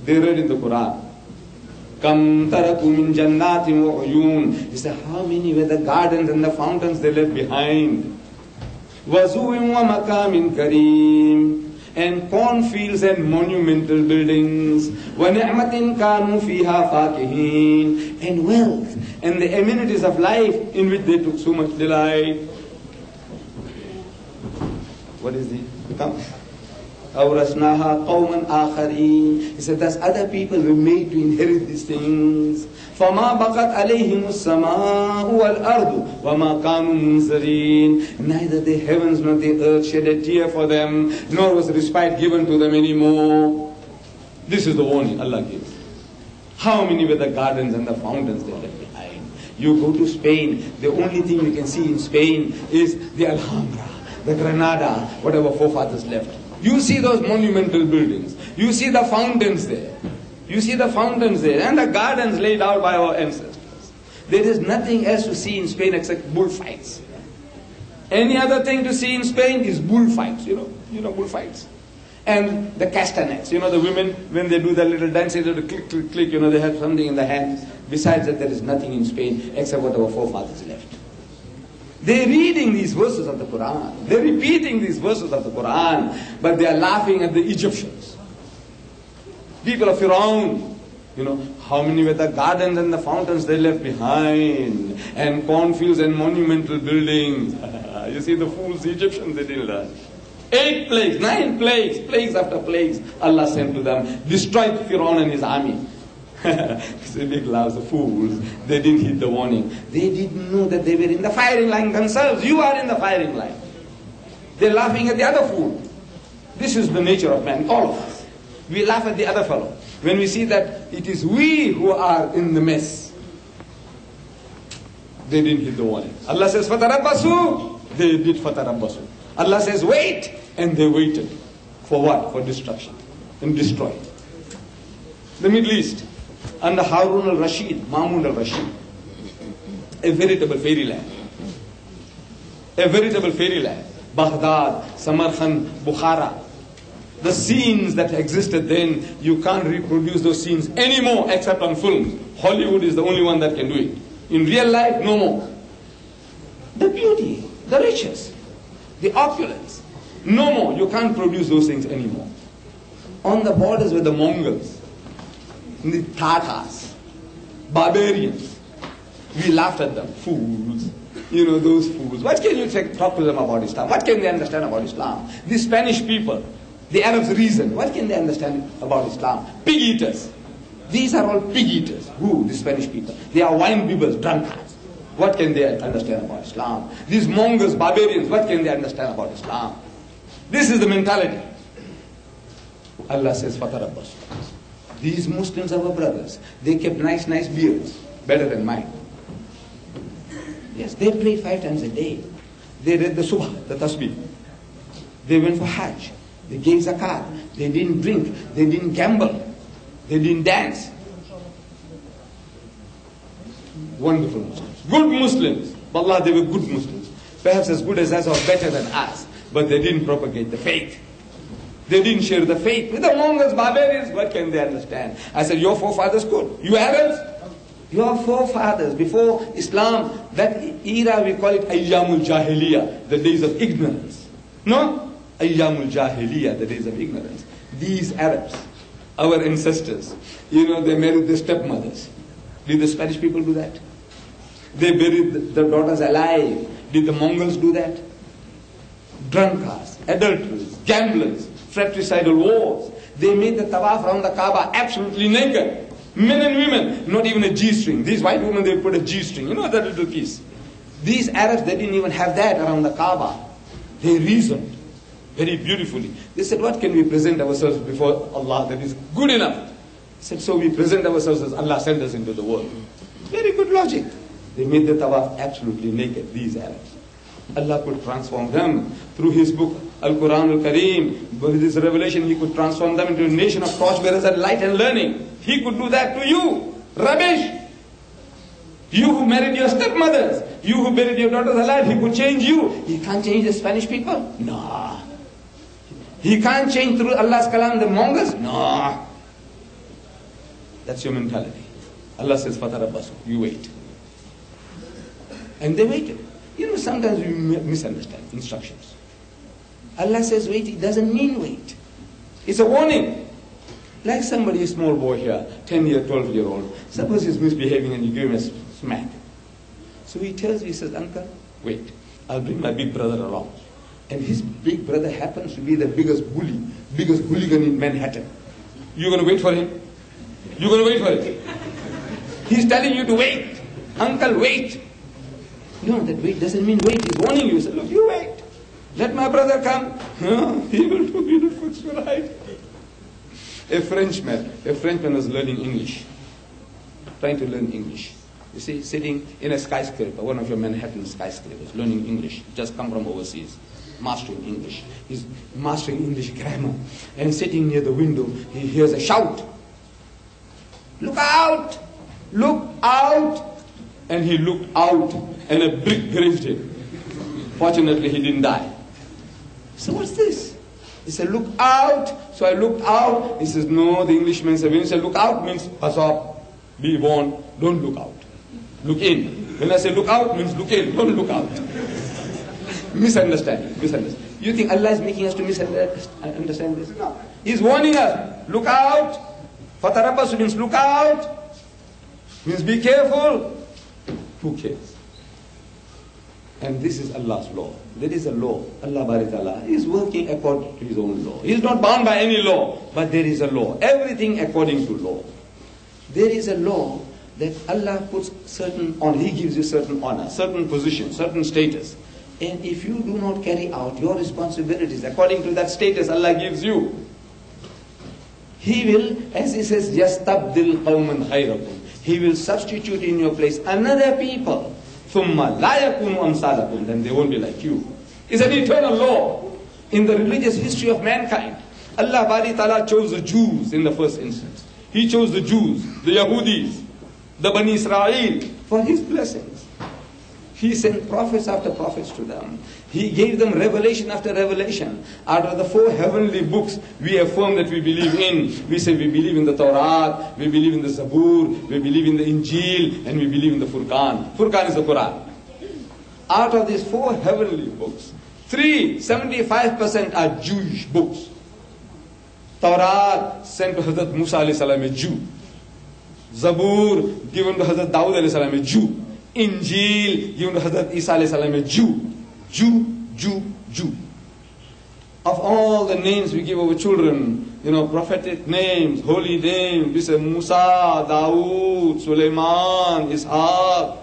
They read in the Quran. Kam taraku min jannatin wa uyun. He said, how many were the gardens and the fountains they left behind? Wazu'in wa makamin kareem. And cornfields and monumental buildings. Wa ni'matin kanu fiha fakihin. And wealth and the amenities of life in which they took so much delight. What is the come? أَوْرَثْنَاهَا قَوْمًا آخَرِينَ. He said, thus other people were made to inherit these things. فَمَا بَقَتْ عَلَيْهِمُ السَّمَاءُ وَالْأَرْضُ وَمَا كَانُوا مُنْزَرِينَ. Neither the heavens nor the earth shed a tear for them, nor was respite given to them anymore. This is the warning Allah gives. How many were the gardens and the fountains they left behind? You go to Spain, the only thing you can see in Spain is the Alhambra, the Granada, whatever forefathers left. You see those monumental buildings. You see the fountains there. You see the fountains there. And the gardens laid out by our ancestors. There is nothing else to see in Spain except bullfights. Any other thing to see in Spain is bullfights. You know bullfights. And the castanets. You know the women, when they do their little dance, they do click, click, click. You know they have something in the hands. Besides that, there is nothing in Spain except what our forefathers left. They're reading these verses of the Quran. They're repeating these verses of the Quran. But they are laughing at the Egyptians. People of Firaun. You know, how many were the gardens and the fountains they left behind. And cornfields and monumental buildings. You see the fools, the Egyptians, they didn't learn. 8 plagues, 9 plagues, plagues after plagues Allah sent to them. Destroyed Firaun and his army. It's a big louse of fools. They didn't heed the warning. They didn't know that they were in the firing line themselves. You are in the firing line. They're laughing at the other fool. This is the nature of man, all of us. We laugh at the other fellow when we see that it is we who are in the mess. They didn't heed the warning. Allah says, "Fatarabbasu." They did fatarabbasu. Allah says, "Wait," and they waited. For what? For destruction. And destroyed. The Middle East. Under Harun al-Rashid, Mahmud al-Rashid, a veritable fairyland. A veritable fairyland. Baghdad, Samarkand, Bukhara. The scenes that existed then, you can't reproduce those scenes anymore except on film. Hollywood is the only one that can do it. In real life, no more. The beauty, the riches, the opulence, no more. You can't produce those things anymore. On the borders were the Mongols, the Tatars, barbarians. We laughed at them. Fools. You know, those fools. What can you talk to them about Islam? What can they understand about Islam? The Spanish people, the Arabs reason. What can they understand about Islam? Pig eaters. These are all pig eaters. Who? The Spanish people. They are wine bibbers, drunkards. What can they understand about Islam? These Mongols, barbarians, what can they understand about Islam? This is the mentality. Allah says, "Fatarabbas." These Muslims are our brothers. They kept nice beards, better than mine. Yes, they prayed 5 times a day. They read the Subh, the Tasbih. They went for Hajj. They gave zakat. They didn't drink. They didn't gamble. They didn't dance. Wonderful Muslims. Good Muslims. Wallah, they were good Muslims. Perhaps as good as us or better than us. But they didn't propagate the faith. They didn't share the faith. With the Mongols, barbarians, what can they understand? I said, your forefathers could. You Arabs? Your forefathers, before Islam, that era we call it Ayyamul Jahiliyyah, the days of ignorance. No? Ayyamul Jahiliyyah, the days of ignorance. These Arabs, our ancestors, you know, they married their stepmothers. Did the Spanish people do that? They buried the daughters alive. Did the Mongols do that? Drunkards, adulterers, gamblers, fratricidal wars. They made the tawaf around the Kaaba absolutely naked. Men and women, not even a G-string. These white women, they put a G-string. You know that little piece. These Arabs, they didn't even have that around the Kaaba. They reasoned very beautifully. They said, what can we present ourselves before Allah that is good enough? He said, so we present ourselves as Allah sent us into the world. Very good logic. They made the tawaf absolutely naked, these Arabs. Allah could transform them through His book, Al-Quran Al-Kareem. With His revelation, He could transform them into a nation of torchbearers and light and learning. He could do that to you. Rubbish. You who married your stepmothers, you who buried your daughters alive, He could change you. He can't change the Spanish people? No. He can't change through Allah's kalam the Mongols? No. That's your mentality. Allah says, "Fatarabbasu," you wait. And they waited. You know, sometimes we misunderstand instructions. Allah says wait, it doesn't mean wait. It's a warning. Like somebody, a small boy here, 10-year, 12-year-old, suppose he's misbehaving and you give him a smack. So he tells you, he says, "Uncle, wait, I'll bring my big brother along." And his big brother happens to be the biggest bully, biggest hooligan in Manhattan. You're going to wait for him? You're going to wait for him? He's telling you to wait. "Uncle, wait." No, that wait doesn't mean wait. He's warning you. He says, "Look, you wait. Let my brother come." No, he will do it right. A Frenchman was learning English, trying to learn English. You see, sitting in a skyscraper, one of your Manhattan skyscrapers, learning English, just come from overseas, mastering English. He's mastering English grammar. And sitting near the window, he hears a shout. "Look out! Look out!" And he looked out, and a brick grazed him. Fortunately, he didn't die. So what's this? He said, "Look out." So I looked out. He says, no, the Englishman said, when he said look out means pass up, be warned, don't look out. Look in. When I say look out means look in, don't look out. Misunderstanding. You think Allah is making us to misunderstand this? No. He's warning us. Look out. Fatarabbasu means look out. Means be careful. Who cares? And this is Allah's law. There is a law. Allah Bari Ta'ala is working according to His own law. He is not bound by any law, but there is a law. Everything according to law. There is a law that Allah puts certain honor. He gives you certain honor, certain position, certain status. And if you do not carry out your responsibilities according to that status Allah gives you, He will, as He says, يَسْتَبْدِلْ قَوْمًا خَيْرَكُمْ. He will substitute in your place another people. ثُمَّ لَا يَكُونُ أَمْثَالَكُمْ. Then they won't be like you. It's an eternal law. In the religious history of mankind, Allah Bari Ta'ala chose the Jews in the first instance. He chose the Jews, the Yahudis, the Bani Israel for His blessings. He sent prophets after prophets to them. He gave them revelation after revelation. Out of the 4 heavenly books we affirm that we believe in. We say we believe in the Torah, we believe in the Zabur, we believe in the Injil, and we believe in the Furqan. Furqan is the Quran. Out of these 4 heavenly books, 75% are Jewish books. Torah sent to Hazrat Musa alayhi salam, a Jew. Zabur given to Hazrat Dawud alayhi salam, a Jew. Injil given to Hazrat Isa alayhi salam, a Jew. Jew. Of all the names we give our children, prophetic names, holy names, we say Musa, Dawood, Sulaiman, Ishaq.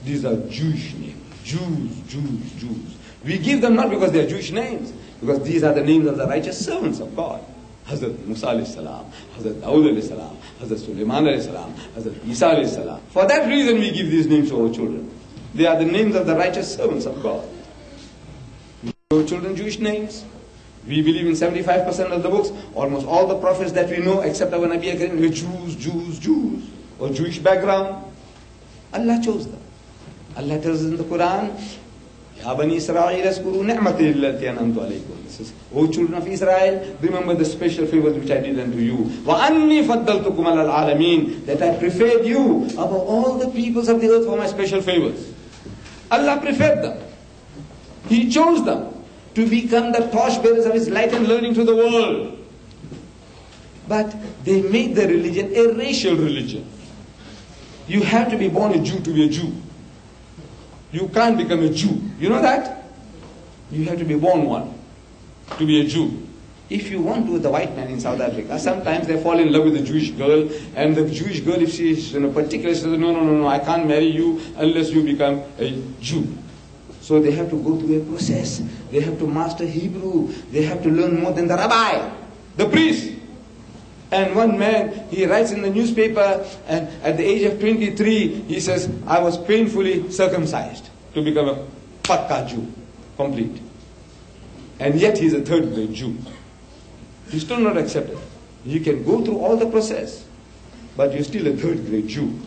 These are Jewish names. Jews. We give them not because they are Jewish names, because these are the names of the righteous servants of God. Hazrat Musa alayhi salam, Hazrat Dawood alayhi salam, Hazrat Sulaiman alayhi salam, Hazrat Isa alayhi salam. For that reason we give these names to our children. They are the names of the righteous servants of God. We give our children Jewish names. We believe in 75% of the books. Almost all the prophets that we know, except our Nabi Karim, were Jews, or Jewish background. Allah chose them. Allah tells us in the Quran, Ya Bani Israel, askuru ni'mati allati an'amtu alaykum. This says, O children of Israel, remember the special favors which I did unto you. Wa anni faddaltukum alal alameen. That I preferred you above all the peoples of the earth for my special favors. Allah preferred them. He chose them to become the torchbearers of His light and learning to the world. But they made the religion a racial religion. You have to be born a Jew to be a Jew. You can't become a Jew. You know that? You have to be born one to be a Jew. If you want to, the white man in South Africa, sometimes they fall in love with a Jewish girl, and the Jewish girl, if she is particular, she says, no, I can't marry you unless you become a Jew. So they have to go through a process. They have to master Hebrew. They have to learn more than the rabbi, the priest. And one man, he writes in the newspaper, and at the age of 23, he says, I was painfully circumcised to become a Pakka Jew, complete. And yet he's a 3rd grade Jew. He's still not accepted. You can go through all the process, but you're still a 3rd grade Jew.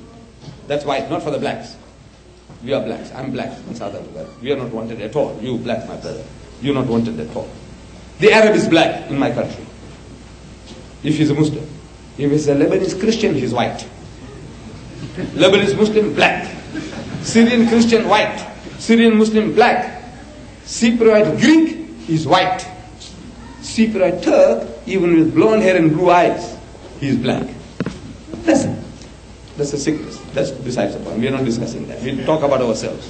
That's white, not for the blacks. We are blacks. I'm black in South Africa. We are not wanted at all. You black, my brother. You're not wanted at all. The Arab is black in my country, if he's a Muslim. If it's a Lebanese Christian, he's white. Lebanese Muslim, black. Syrian Christian, white. Syrian Muslim, black. Cypriot Greek is white. Cypriot Turk, even with blonde hair and blue eyes, he is black. That's it. That's a sickness. That's besides the point. We are not discussing that. We'll talk about ourselves.